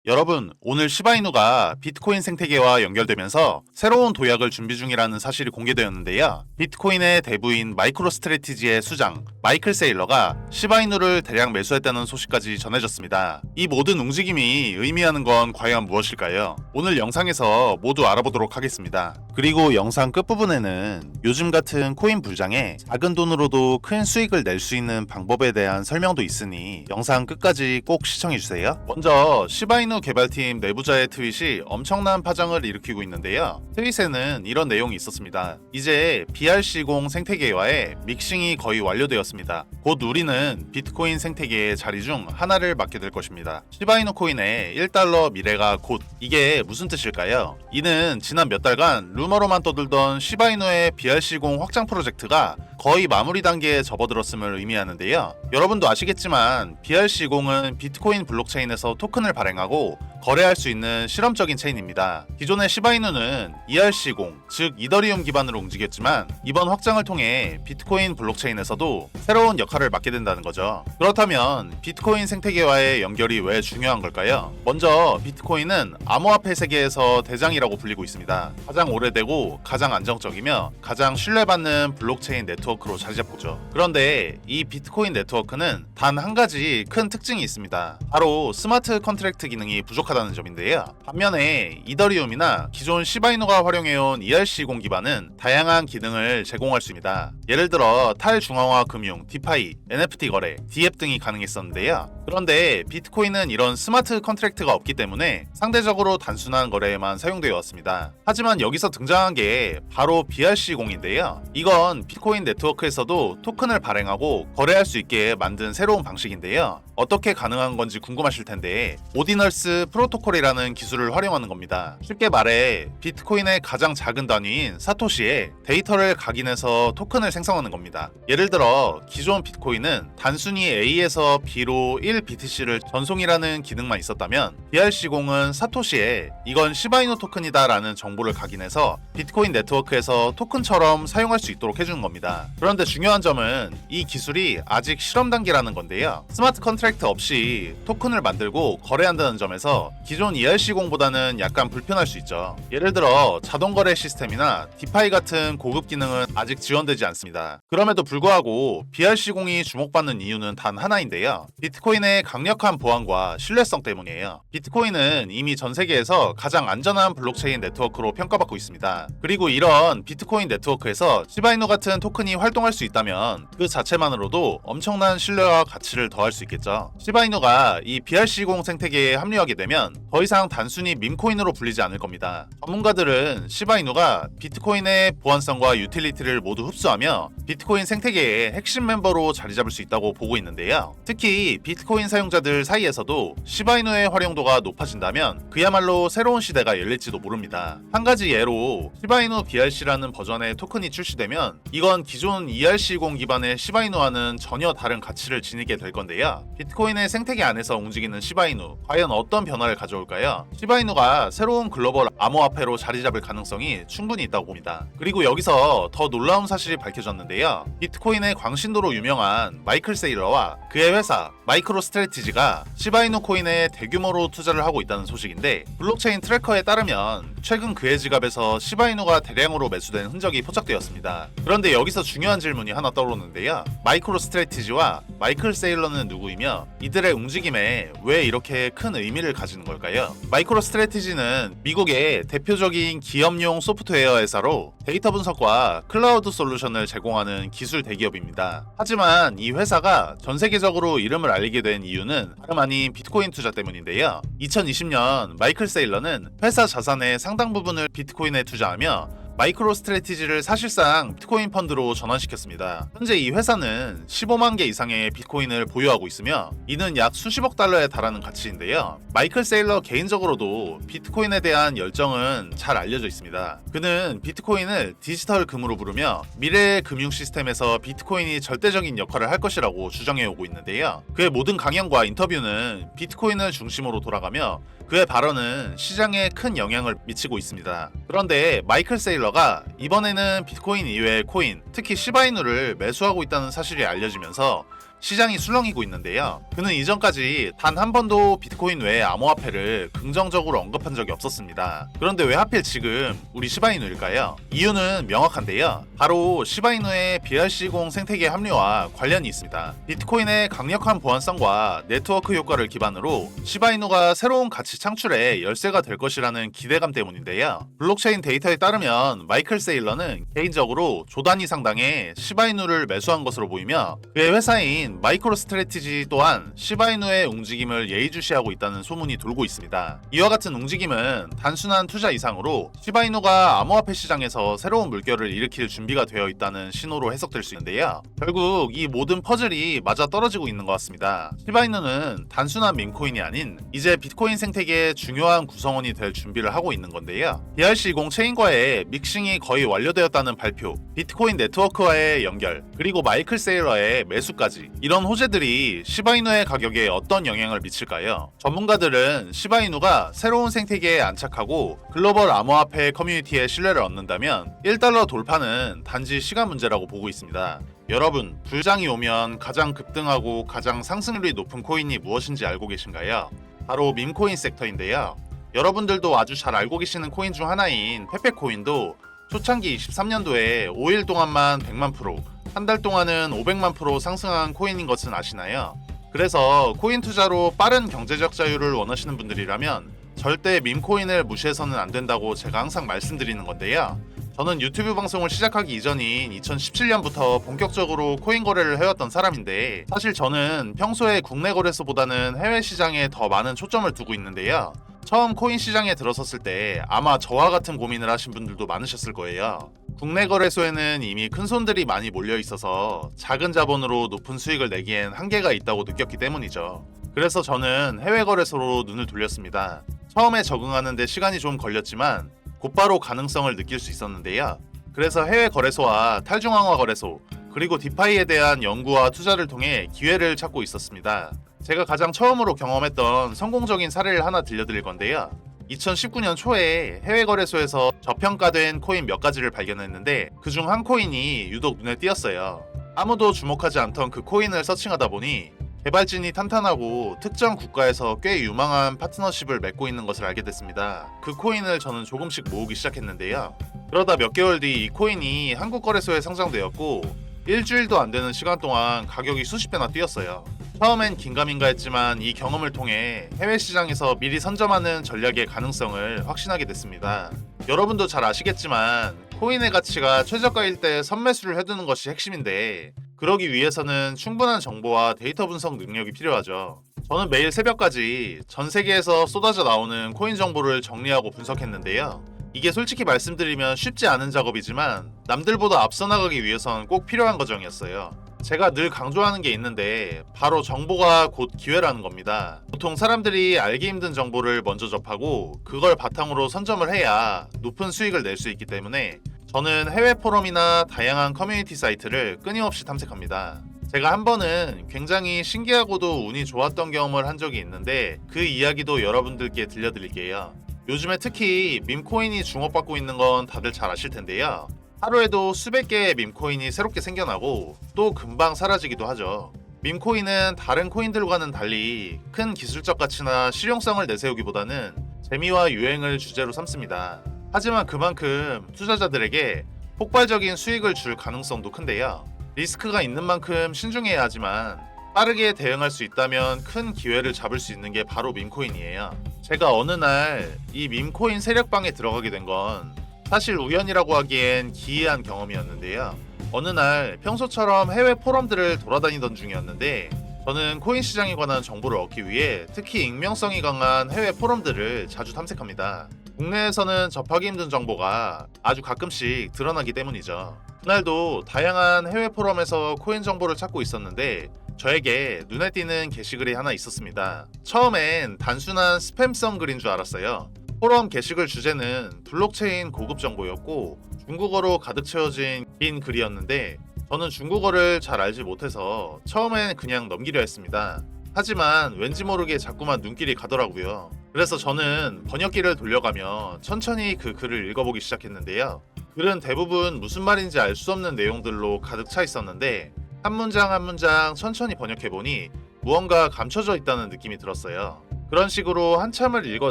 여러분, 오늘 시바이누가 비트코인 생태계와 연결되면서 새로운 도약을 준비 중이라는 사실이 공개되었는데요. 비트코인의 대부인 마이크로스트래티지의 수장 마이클 세일러가 시바이누를 대량 매수했다는 소식까지 전해졌습니다. 이 모든 움직임이 의미하는 건 과연 무엇일까요? 오늘 영상에서 모두 알아보도록 하겠습니다. 그리고 영상 끝부분에는 요즘 같은 코인 불장에 작은 돈으로도 큰 수익을 낼 수 있는 방법에 대한 설명도 있으니 영상 끝까지 꼭 시청해주세요. 먼저 시바이누 개발팀 내부자의 트윗이 엄청난 파장을 일으키고 있는데요. 트윗에는 이런 내용이 있었습니다. 이제 BRC0 생태계와의 믹싱이 거의 완료되었습니다. 곧 우리는 비트코인 생태계의 자리 중 하나를 맡게 될 것입니다. 시바이누 코인의 1달러 미래가 곧. 이게 무슨 뜻일까요? 이는 지난 몇 달간 루머로만 떠들던 시바이누의 BRC0 확장 프로젝트가 거의 마무리 단계에 접어들었음을 의미하는데요. 여러분도 아시겠지만 BRC0은 비트코인 블록체인에서 토큰을 발행하고 거래할 수 있는 실험적인 체인입니다. 기존의 시바이누는 ERC0, 즉 이더리움 기반으로 움직였지만 이번 확장을 통해 비트코인 블록체인에서도 새로운 역할을 맡게 된다는 거죠. 그렇다면 비트코인 생태계와의 연결이 왜 중요한 걸까요? 먼저 비트코인은 암호화폐 세계에서 대장이라고 불리고 있습니다. 가장 오래되고 가장 안정적이며 가장 신뢰받는 블록체인 네트워크로 자리잡고죠. 그런데 이 비트코인 네트워크는 단 한 가지 큰 특징이 있습니다. 바로 스마트 컨트랙트 기능이 부족하다는 점인데요. 반면에 이더리움이나 기존 시바이누가 활용해온 ERC0 기반은 다양한 기능을 제공할 수 있습니다. 예를 들어 탈중앙화 금융, 디파이, NFT 거래, 디앱 등이 가능했었는데요. 그런데 비트코인은 이런 스마트 컨트랙트가 없기 때문에 상대적으로 단순한 거래에만 사용되어 왔습니다. 하지만 여기서 등장한 게 바로 BRC0인데요. 이건 비트코인 네트워크에서도 토큰을 발행하고 거래할 수 있게 만든 새로운 방식인데요. 어떻게 가능한 건지 궁금하실 텐데 오디널스 프로토콜이라는 기술을 활용하는 겁니다. 쉽게 말해 비트코인의 가장 작은 단위인 사토시에 데이터를 각인해서 토큰을 생성하는 겁니다. 예를 들어 기존 비트코인은 단순히 A에서 B로 1BTC를 전송이라는 기능만 있었다면 BRC0은 사토시에 이건 시바이누 토큰이다 라는 정보를 각인해서 비트코인 네트워크에서 토큰처럼 사용할 수 있도록 해주는 겁니다. 그런데 중요한 점은 이 기술이 아직 실험 단계라는 건데요. 스마트 컨트랙트 없이 토큰을 만들고 거래한다는 점에서 기존 ERC0보다는 약간 불편할 수 있죠. 예를 들어 자동거래 시스템이나 디파이 같은 고급 기능은 아직 지원되지 않습니다. 그럼에도 불구하고 BRC0이 주목받는 이유는 단 하나인데요. 비트코인의 강력한 보안과 신뢰성 때문이에요. 비트코인은 이미 전 세계에서 가장 안전한 블록체인 네트워크로 평가받고 있습니다. 그리고 이런 비트코인 네트워크에서 시바이누 같은 토큰이 활동할 수 있다면 그 자체만으로도 엄청난 신뢰와 가치를 더할 수 있겠죠. 시바이누가 이 BRC0 생태계에 합류하게 되면 더 이상 단순히 밈코인으로 불리지 않을 겁니다. 전문가들은 시바이누가 비트코인의 보안성과 유틸리티를 모두 흡수하며 비트코인 생태계의 핵심 멤버로 자리 잡을 수 있다고 보고 있는데요. 특히 비트코인 사용자들 사이에서도 시바이누의 활용도가 높아진다면 그야말로 새로운 시대가 열릴지도 모릅니다. 한 가지 예로 시바이누 BRC라는 버전의 토큰이 출시되면 이건 기존 ERC0 기반의 시바이누와는 전혀 다른 가치를 지니게 될 건데요. 비트코인의 생태계 안에서 움직이는 시바이누 과연 어떤 변화를 가져올까요? 시바이누가 새로운 글로벌 암호화폐로 자리 잡을 가능성이 충분히 있다고 봅니다. 그리고 여기서 더 놀라운 사실이 밝혀졌는데요. 비트코인의 광신도로 유명한 마이클 세일러와 그의 회사 마이크로스트래티지가 시바이누 코인에 대규모로 투자를 하고 있다는 소식인데 블록체인 트래커에 따르면 최근 그의 지갑에서 시바이누가 대량으로 매수된 흔적이 포착되었습니다. 그런데 여기서 중요한 질문이 하나 떠오르는데요. 마이크로스트래티지와 마이클 세일러는 누구이며 이들의 움직임에 왜 이렇게 큰 의미를 가지는 걸까요? 마이크로스트래티지는 미국의 대표적인 기업용 소프트웨어 회사로 데이터 분석과 클라우드 솔루션을 제공하는 기술 대기업입니다. 하지만 이 회사가 전 세계적으로 이름을 알리게 된 이유는 다름 아닌 비트코인 투자 때문인데요. 2020년 마이클 세일러는 회사 자산의 상당 부분을 비트코인에 투자하며 마이크로스트래티지를 사실상 비트코인 펀드로 전환시켰습니다. 현재 이 회사는 15만 개 이상의 비트코인을 보유하고 있으며 이는 약 수십억 달러에 달하는 가치인데요. 마이클 세일러 개인적으로도 비트코인에 대한 열정은 잘 알려져 있습니다. 그는 비트코인을 디지털 금으로 부르며 미래의 금융 시스템에서 비트코인이 절대적인 역할을 할 것이라고 주장해오고 있는데요. 그의 모든 강연과 인터뷰는 비트코인을 중심으로 돌아가며 그의 발언은 시장에 큰 영향을 미치고 있습니다. 그런데 마이클 세일러가 이번에는 비트코인 이외의 코인, 특히 시바이누를 매수하고 있다는 사실이 알려지면서 시장이 술렁이고 있는데요. 그는 이전까지 단 한 번도 비트코인 외의 암호화폐를 긍정적으로 언급한 적이 없었습니다. 그런데 왜 하필 지금 우리 시바이누일까요? 이유는 명확한데요. 바로 시바이누의 BRC20 생태계 합류와 관련이 있습니다. 비트코인의 강력한 보안성과 네트워크 효과를 기반으로 시바이누가 새로운 가치 창출의 열쇠가 될 것이라는 기대감 때문인데요. 블록체인 데이터에 따르면 마이클 세일러는 개인적으로 조 단위 상당의 시바이누를 매수한 것으로 보이며 그의 회사인 마이크로 스트래티지 또한 시바이누의 움직임을 예의주시하고 있다는 소문이 돌고 있습니다. 이와 같은 움직임은 단순한 투자 이상으로 시바이누가 암호화폐 시장에서 새로운 물결을 일으킬 준비가 되어 있다는 신호로 해석될 수 있는데요. 결국 이 모든 퍼즐이 맞아 떨어지고 있는 것 같습니다. 시바이누는 단순한 밈코인이 아닌 이제 비트코인 생태계의 중요한 구성원이 될 준비를 하고 있는 건데요. BRC20 체인과의 믹싱이 거의 완료되었다는 발표, 비트코인 네트워크와의 연결, 그리고 마이클 세일러의 매수까지, 이런 호재들이 시바이누의 가격에 어떤 영향을 미칠까요? 전문가들은 시바이누가 새로운 생태계에 안착하고 글로벌 암호화폐 커뮤니티의 신뢰를 얻는다면 1달러 돌파는 단지 시간 문제라고 보고 있습니다. 여러분, 불장이 오면 가장 급등하고 가장 상승률이 높은 코인이 무엇인지 알고 계신가요? 바로 밈코인 섹터인데요. 여러분들도 아주 잘 알고 계시는 코인 중 하나인 페페코인도 초창기 23년도에 5일 동안만 100만 프로, 한 달 동안은 500만 프로 상승한 코인인 것은 아시나요? 그래서 코인 투자로 빠른 경제적 자유를 원하시는 분들이라면 절대 밈코인을 무시해서는 안 된다고 제가 항상 말씀드리는 건데요. 저는 유튜브 방송을 시작하기 이전인 2017년부터 본격적으로 코인 거래를 해왔던 사람인데 사실 저는 평소에 국내 거래소보다는 해외 시장에 더 많은 초점을 두고 있는데요. 처음 코인 시장에 들어섰을 때 아마 저와 같은 고민을 하신 분들도 많으셨을 거예요. 국내 거래소에는 이미 큰 손들이 많이 몰려 있어서 작은 자본으로 높은 수익을 내기엔 한계가 있다고 느꼈기 때문이죠. 그래서 저는 해외 거래소로 눈을 돌렸습니다. 처음에 적응하는 데 시간이 좀 걸렸지만 곧바로 가능성을 느낄 수 있었는데요. 그래서 해외 거래소와 탈중앙화 거래소, 그리고 디파이에 대한 연구와 투자를 통해 기회를 찾고 있었습니다. 제가 가장 처음으로 경험했던 성공적인 사례를 하나 들려드릴 건데요. 2019년 초에 해외 거래소에서 저평가된 코인 몇 가지를 발견했는데 그중 한 코인이 유독 눈에 띄었어요. 아무도 주목하지 않던 그 코인을 서칭하다 보니 개발진이 탄탄하고 특정 국가에서 꽤 유망한 파트너십을 맺고 있는 것을 알게 됐습니다. 그 코인을 저는 조금씩 모으기 시작했는데요. 그러다 몇 개월 뒤 이 코인이 한국 거래소에 상장되었고 일주일도 안 되는 시간 동안 가격이 수십 배나 뛰었어요. 처음엔 긴가민가 했지만 이 경험을 통해 해외 시장에서 미리 선점하는 전략의 가능성을 확신하게 됐습니다. 여러분도 잘 아시겠지만 코인의 가치가 최저가일 때 선매수를 해두는 것이 핵심인데 그러기 위해서는 충분한 정보와 데이터 분석 능력이 필요하죠. 저는 매일 새벽까지 전 세계에서 쏟아져 나오는 코인 정보를 정리하고 분석했는데요. 이게 솔직히 말씀드리면 쉽지 않은 작업이지만 남들보다 앞서 나가기 위해선 꼭 필요한 과정이었어요. 제가 늘 강조하는 게 있는데 바로 정보가 곧 기회라는 겁니다. 보통 사람들이 알기 힘든 정보를 먼저 접하고 그걸 바탕으로 선점을 해야 높은 수익을 낼 수 있기 때문에 저는 해외 포럼이나 다양한 커뮤니티 사이트를 끊임없이 탐색합니다. 제가 한 번은 굉장히 신기하고도 운이 좋았던 경험을 한 적이 있는데 그 이야기도 여러분들께 들려드릴게요. 요즘에 특히 밈코인이 주목받고 있는 건 다들 잘 아실 텐데요. 하루에도 수백 개의 밈코인이 새롭게 생겨나고 또 금방 사라지기도 하죠. 밈코인은 다른 코인들과는 달리 큰 기술적 가치나 실용성을 내세우기보다는 재미와 유행을 주제로 삼습니다. 하지만 그만큼 투자자들에게 폭발적인 수익을 줄 가능성도 큰데요. 리스크가 있는 만큼 신중해야 하지만 빠르게 대응할 수 있다면 큰 기회를 잡을 수 있는 게 바로 밈코인이에요. 제가 어느 날 이 밈코인 세력방에 들어가게 된 건 사실 우연이라고 하기엔 기이한 경험이었는데요. 어느 날 평소처럼 해외 포럼들을 돌아다니던 중이었는데 저는 코인 시장에 관한 정보를 얻기 위해 특히 익명성이 강한 해외 포럼들을 자주 탐색합니다. 국내에서는 접하기 힘든 정보가 아주 가끔씩 드러나기 때문이죠. 그날도 다양한 해외 포럼에서 코인 정보를 찾고 있었는데 저에게 눈에 띄는 게시글이 하나 있었습니다. 처음엔 단순한 스팸성 글인 줄 알았어요. 포럼 게시글 주제는 블록체인 고급 정보였고 중국어로 가득 채워진 긴 글이었는데 저는 중국어를 잘 알지 못해서 처음엔 그냥 넘기려 했습니다. 하지만 왠지 모르게 자꾸만 눈길이 가더라고요. 그래서 저는 번역기를 돌려가며 천천히 그 글을 읽어보기 시작했는데요. 글은 대부분 무슨 말인지 알 수 없는 내용들로 가득 차 있었는데 한 문장 한 문장 천천히 번역해보니 무언가 감춰져 있다는 느낌이 들었어요. 그런 식으로 한참을 읽어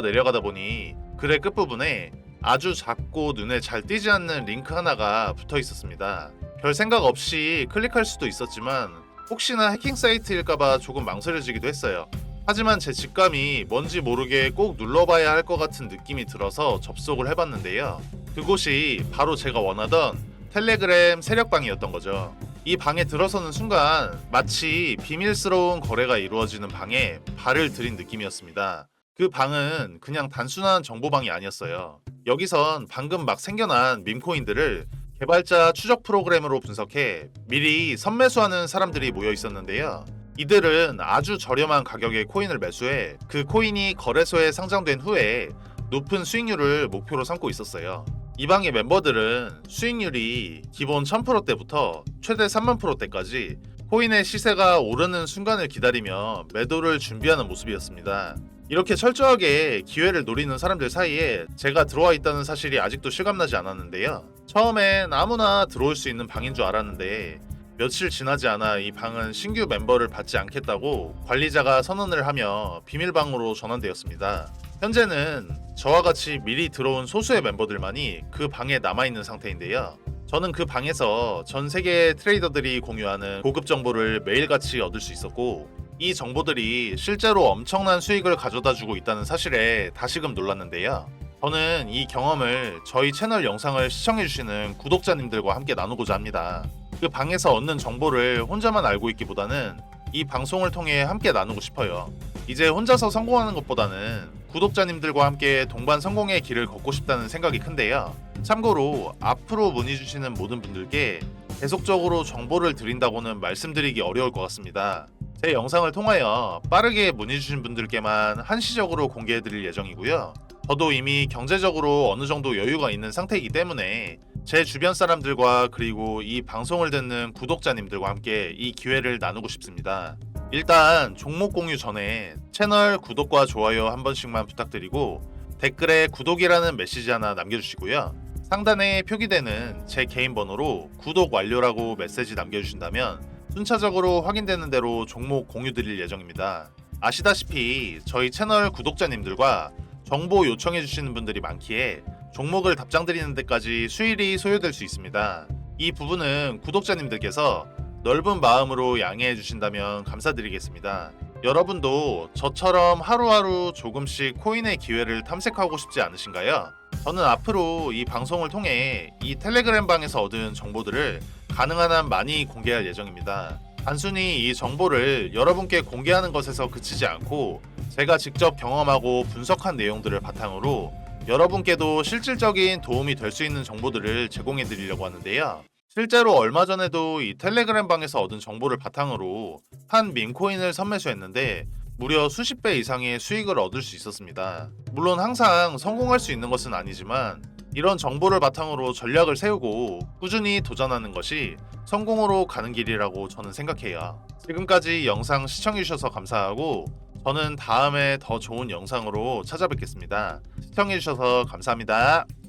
내려가다 보니 글의 끝부분에 아주 작고 눈에 잘 띄지 않는 링크 하나가 붙어 있었습니다. 별 생각 없이 클릭할 수도 있었지만 혹시나 해킹 사이트일까봐 조금 망설여지기도 했어요. 하지만 제 직감이 뭔지 모르게 꼭 눌러봐야 할 것 같은 느낌이 들어서 접속을 해봤는데요. 그곳이 바로 제가 원하던 텔레그램 세력방이었던 거죠. 이 방에 들어서는 순간 마치 비밀스러운 거래가 이루어지는 방에 발을 들인 느낌이었습니다. 그 방은 그냥 단순한 정보방이 아니었어요. 여기선 방금 막 생겨난 밈코인들을 개발자 추적 프로그램으로 분석해 미리 선매수하는 사람들이 모여 있었는데요. 이들은 아주 저렴한 가격의 코인을 매수해 그 코인이 거래소에 상장된 후에 높은 수익률을 목표로 삼고 있었어요. 이 방의 멤버들은 수익률이 기본 1000%대부터 최대 30,000%대까지 코인의 시세가 오르는 순간을 기다리며 매도를 준비하는 모습이었습니다. 이렇게 철저하게 기회를 노리는 사람들 사이에 제가 들어와 있다는 사실이 아직도 실감나지 않았는데요. 처음엔 아무나 들어올 수 있는 방인 줄 알았는데 며칠 지나지 않아 이 방은 신규 멤버를 받지 않겠다고 관리자가 선언을 하며 비밀방으로 전환되었습니다. 현재는 저와 같이 미리 들어온 소수의 멤버들만이 그 방에 남아있는 상태인데요. 저는 그 방에서 전 세계의 트레이더들이 공유하는 고급 정보를 매일같이 얻을 수 있었고 이 정보들이 실제로 엄청난 수익을 가져다주고 있다는 사실에 다시금 놀랐는데요. 저는 이 경험을 저희 채널 영상을 시청해주시는 구독자님들과 함께 나누고자 합니다. 그 방에서 얻는 정보를 혼자만 알고 있기보다는 이 방송을 통해 함께 나누고 싶어요. 이제 혼자서 성공하는 것보다는 구독자님들과 함께 동반 성공의 길을 걷고 싶다는 생각이 큰데요. 참고로 앞으로 문의 주시는 모든 분들께 계속적으로 정보를 드린다고는 말씀드리기 어려울 것 같습니다. 제 영상을 통하여 빠르게 문의 주신 분들께만 한시적으로 공개해 드릴 예정이고요. 저도 이미 경제적으로 어느 정도 여유가 있는 상태이기 때문에 제 주변 사람들과 그리고 이 방송을 듣는 구독자님들과 함께 이 기회를 나누고 싶습니다. 일단 종목 공유 전에 채널 구독과 좋아요 한 번씩만 부탁드리고 댓글에 구독이라는 메시지 하나 남겨주시고요. 상단에 표기되는 제 개인 번호로 구독 완료라고 메시지 남겨주신다면 순차적으로 확인되는 대로 종목 공유 드릴 예정입니다. 아시다시피 저희 채널 구독자님들과 정보 요청해 주시는 분들이 많기에 종목을 답장 드리는 데까지 수일이 소요될 수 있습니다. 이 부분은 구독자님들께서 넓은 마음으로 양해해 주신다면 감사드리겠습니다. 여러분도 저처럼 하루하루 조금씩 코인의 기회를 탐색하고 싶지 않으신가요? 저는 앞으로 이 방송을 통해 이 텔레그램 방에서 얻은 정보들을 가능한 한 많이 공개할 예정입니다. 단순히 이 정보를 여러분께 공개하는 것에서 그치지 않고 제가 직접 경험하고 분석한 내용들을 바탕으로 여러분께도 실질적인 도움이 될 수 있는 정보들을 제공해 드리려고 하는데요. 실제로 얼마 전에도 이 텔레그램 방에서 얻은 정보를 바탕으로 한 밈코인을 선매수했는데 무려 수십 배 이상의 수익을 얻을 수 있었습니다. 물론 항상 성공할 수 있는 것은 아니지만 이런 정보를 바탕으로 전략을 세우고 꾸준히 도전하는 것이 성공으로 가는 길이라고 저는 생각해요. 지금까지 영상 시청해주셔서 감사하고 저는 다음에 더 좋은 영상으로 찾아뵙겠습니다. 시청해주셔서 감사합니다.